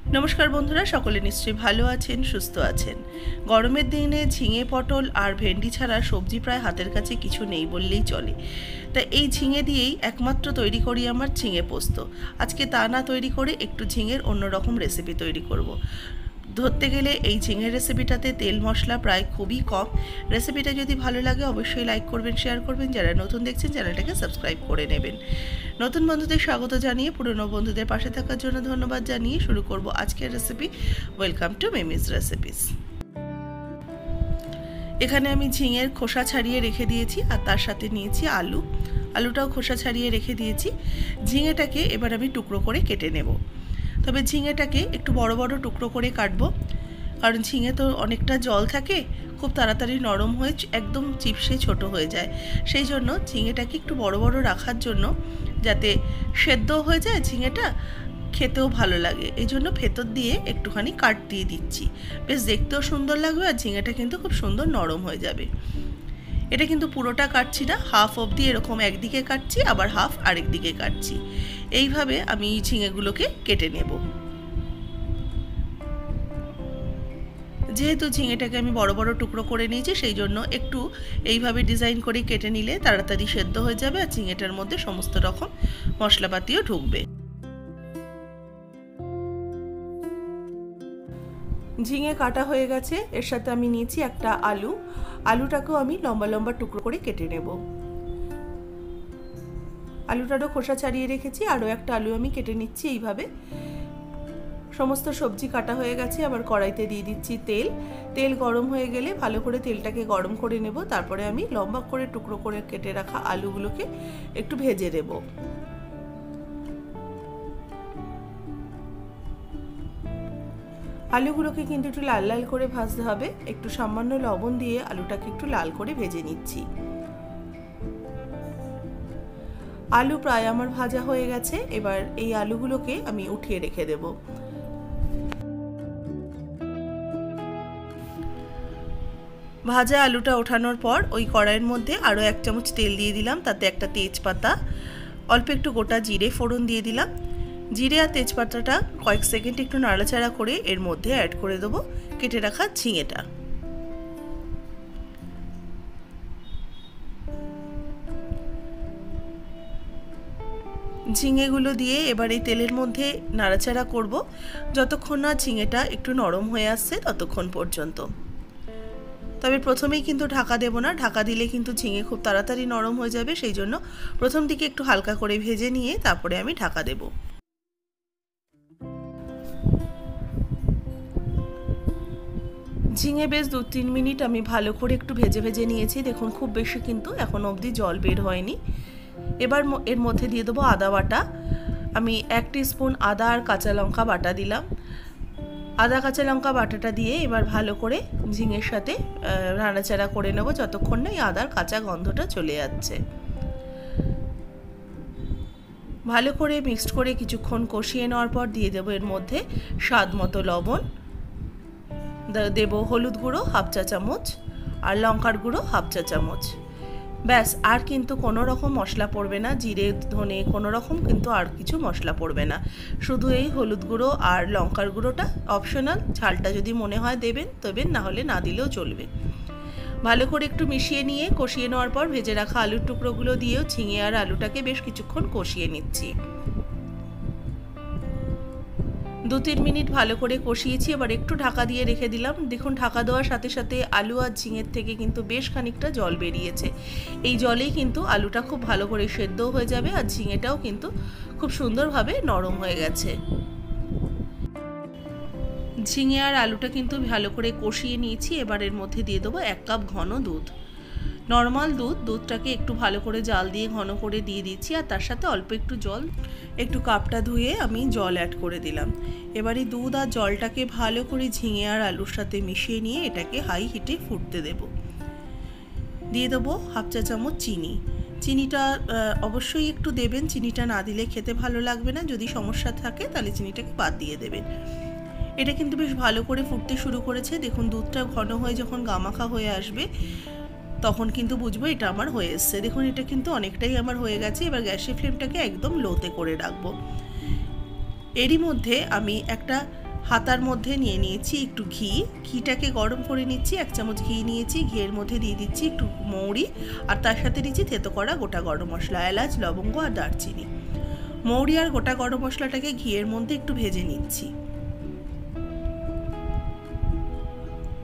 नमस्कार बंधुरा सकले निश्चय भालो आछेन सुस्थ आछेन। गरमेर दिने झिंगे पटल और भेंडी छाड़ा सब्जी प्राय हाथेर काछे किछु नेই बोललेই चले। ता এই ঝিঙে দিয়েই একমাত্র তৈরি করি আমার ঝিঙে পোস্ত। আজকে তা না তৈরি করে একটু ঝিঙের অন্যরকম রেসিপি তৈরি করব। ধরতে গেলে এই ঝিঙের রেসিপিটাতে তেল মশলা প্রায় খুবই কম। রেসিপিটা যদি ভালো লাগে অবশ্যই লাইক করবেন, শেয়ার করবেন। যারা নতুন দেখছেন চ্যানেলটাকে সাবস্ক্রাইব করে নেবেন। নতুন বন্ধুদের স্বাগত জানিয়ে পুরনো বন্ধুদের পাশে থাকার জন্য ধন্যবাদ জানিয়ে শুরু করব আজকের recipe. Welcome to Mimi's recipes. এখানে আমি ঝিঙের খোসা ছাড়িয়ে রেখে দিয়েছি আর তার সাথে নিয়েছি আলুটাও খোসা ছাড়িয়ে রেখে দিয়েছি। ঝিঙেটাকে এবার আমি টুকরো করে কেটে নেব। তবে ঝিঙেটাকে একটু বড় বড় টুকরো করে কাটবো, কারণ ঝিঙে তো অনেকটা জল থাকে, খুব তাড়াতাড়ি নরম হয়ে একদম চিপসে ছোট হয়ে যায়। সেই জন্য ঝিঙেটাকে একটু বড় বড় রাখার জন্য, যাতে সেদ্ধ হয়ে যায় ঝিঙেটা, খেতেও ভালো লাগে, এই জন্য ভেতর দিয়ে একটুখানি কাট দিয়ে দিচ্ছি। বেশ দেখতেও সুন্দর লাগবে আর ঝিঙেটা কিন্তু খুব সুন্দর নরম হয়ে যাবে। এটা কিন্তু পুরোটা কাটছি না, হাফ অবধি এরকম একদিকে কাটছি, আবার হাফ আরেক দিকে কাটছি। এইভাবে আমি ঝিঙেগুলোকে কেটে নেব। যেহেতু ঝিঙেটাকে আমি বড় বড় টুকরো করে নিয়েছি, সেই জন্য একটু এইভাবে ডিজাইন করে কেটে নিলে তাড়াতাড়ি সেদ্ধ হয়ে যাবে আর ঝিঙেটার মধ্যে সমস্ত রকম মশলাপাতিও ঢুকবে। ঝিঙে কাটা হয়ে গেছে, এর সাথে আমি নিয়েছি একটা আলুটাকেও আমি লম্বা লম্বা টুকরো করে কেটে নেব। আলুটারও খোসা ছাড়িয়ে রেখেছি, আরও একটা আলু আমি কেটে নিচ্ছি। এইভাবে সমস্ত সবজি কাটা হয়ে গেছে। আবার কড়াইতে দিয়ে দিচ্ছি তেল গরম হয়ে গেলে ভালো করে তেলটাকে গরম করে নেব। তারপরে আমি লম্বা করে টুকরো করে কেটে রাখা আলুগুলোকে একটু ভেজে দেব। আলুগুলোকে কিন্তু একটু লাল লাল করে ভাজতে হবে। একটু সামান্য লবণ দিয়ে আলুটাকে একটু লাল করে ভেজে নিচ্ছি। আলু প্রায় আমার ভাজা হয়ে গেছে। এবার এই আলুগুলোকে আমি উঠিয়ে রেখে দেব। ভাজা আলুটা ওঠানোর পর ওই কড়াইয়ের মধ্যে আরও 1 চামচ তেল দিয়ে দিলাম। তাতে একটা তেজপাতা, অল্প একটু গোটা জিরে ফোড়ন দিয়ে দিলাম। জিরে আর তেজপাতাটা কয়েক সেকেন্ড একটু নাড়াচাড়া করে এর মধ্যে অ্যাড করে দেবো কেটে রাখা ঝিঙেটা। ঝিঙেগুলো দিয়ে এবার এই তেলের মধ্যে নাড়াচাড়া করব যতক্ষণ না ঝিঙেটা একটু নরম হয়ে আসছে ততক্ষণ পর্যন্ত। তবে প্রথমেই কিন্তু ঢাকা দেব না, ঢাকা দিলে কিন্তু ঝিঙে খুব তাড়াতাড়ি নরম হয়ে যাবে। সেই জন্য প্রথম দিকে একটু হালকা করে ভেজে নিয়ে তারপরে আমি ঢাকা দেব। ঝিঙে বেশ 2-3 মিনিট আমি ভালো করে একটু ভেজে নিয়েছি। দেখুন খুব বেশি কিন্তু এখন অবধি জল বের হয়নি। এবার এর মধ্যে দিয়ে দেবো আদা বাটা। আমি 1 টিস্পুন আদা আর কাঁচা লঙ্কা বাটা দিলাম। আদা কাঁচা লঙ্কা বাটাটা দিয়ে এবার ভালো করে ঝিঙের সাথে নাড়াচাড়া করে নেব যতক্ষণ না এই আদার কাঁচা গন্ধটা চলে যাচ্ছে। ভালো করে মিক্সড করে কিছুক্ষণ কষিয়ে নেওয়ার পর দিয়ে দেবো এর মধ্যে স্বাদ মতো লবণ, দেব হলুদ গুঁড়ো 1/2 চা চামচ আর লঙ্কার গুঁড়ো 1/2 চা চামচ। ব্যাস, আর কিন্তু কোনো রকম মশলা পড়বে না, জিরে ধনে কোনো রকম কিন্তু আর কিছু মশলা পড়বে না। শুধু এই হলুদ গুঁড়ো আর লঙ্কার গুঁড়োটা অপশনাল, ঝালটা যদি মনে হয় দেবেন, না হলে না দিলেও চলবে। ভালো করে একটু মিশিয়ে নিয়ে কষিয়ে নেওয়ার পর ভেজে রাখা আলুর টুকরোগুলো দিয়েও ঝিঙে আর আলুটাকে বেশ কিছুক্ষণ কষিয়ে নিচ্ছি। 2-3 মিনিট ভালো করে কষিয়েছি। এবার একটু ঢাকা দিয়ে রেখে দিলাম। দেখুন ঢাকা দেওয়ার সাথে সাথে আলু আর ঝিঙের থেকে কিন্তু বেশ খানিকটা জল বেরিয়েছে। এই জলেই কিন্তু আলুটা খুব ভালো করে সেদ্ধ হয়ে যাবে আর ঝিঙেটাও কিন্তু খুব সুন্দরভাবে নরম হয়ে গেছে। ঝিঙে আর আলুটা কিন্তু ভালো করে কষিয়ে নিয়েছি। এবার এর মধ্যে দিয়ে দেবো 1 কাপ ঘন দুধ, নর্মাল দুধটাকে একটু ভালো করে জাল দিয়ে ঘন করে দিয়ে দিচ্ছি। আর তার সাথে অল্প একটু জল, একটু কাপটা ধুয়ে আমি জল অ্যাড করে দিলাম। এবার এই দুধ আর জলটাকে ভালো করে ঝিঙে আর আলুর সাথে মিশিয়ে নিয়ে এটাকে হাই হিটে ফুটতে দেব। দিয়ে দেবো 1/2 চা চামচ চিনিটা অবশ্যই একটু দেবেন, চিনিটা না দিলে খেতে ভালো লাগবে না। যদি সমস্যা থাকে তাহলে চিনিটাকে বাদ দিয়ে দেবেন। এটা কিন্তু বেশ ভালো করে ফুটতে শুরু করেছে। দেখুন দুধটা ঘন হয়ে যখন গামাখা হয়ে আসবে তখন কিন্তু বুঝবো এটা আমার হয়ে এসছে। দেখুন এটা কিন্তু অনেকটাই আমার হয়ে গেছে। এবার গ্যাসের ফ্লেমটাকে একদম লোতে করে রাখবো। এরই মধ্যে আমি একটা হাতার মধ্যে নিয়ে নিয়েছি একটু ঘি, ঘিটাকে গরম করে নিচ্ছি। 1 চামচ ঘি নিয়েছি, ঘিয়ের মধ্যে দিয়ে দিচ্ছি একটু মৌরি, আর তার সাথে দিচ্ছি থেতো করা গোটা গরম মশলা, এলাচ, লবঙ্গ আর দারচিনি। মৌরি আর গোটা গরম মশলাটাকে ঘিয়ের মধ্যে একটু ভেজে নিচ্ছি।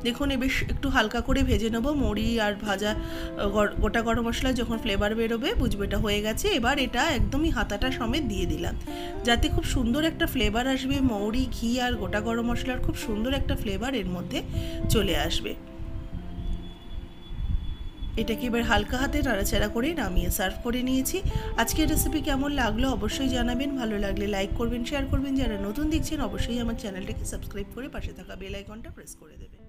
দেখুন বেশ একটু হালকা করে ভেজে নেবো। মৌরি আর ভাজা গোটা গরম মশলা যখন ফ্লেভার বেরোবে বুঝবে এটা হয়ে গেছে। এবার এটা একদমই হাতাটা সমেত দিয়ে দিলাম, যাতে খুব সুন্দর একটা ফ্লেভার আসবে। মৌরি, ঘি আর গোটা গরম মশলার খুব সুন্দর একটা ফ্লেভার এর মধ্যে চলে আসবে। এটাকে এবার হালকা হাতে নাড়াচাড়া করে নামিয়ে সার্ভ করে নিয়েছি। আজকের রেসিপি কেমন লাগলো অবশ্যই জানাবেন। ভালো লাগলে লাইক করবেন, শেয়ার করবেন। যারা নতুন দেখছেন অবশ্যই আমার চ্যানেলটাকে সাবস্ক্রাইব করে পাশে থাকা বেল আইকনটা প্রেস করে দেবেন।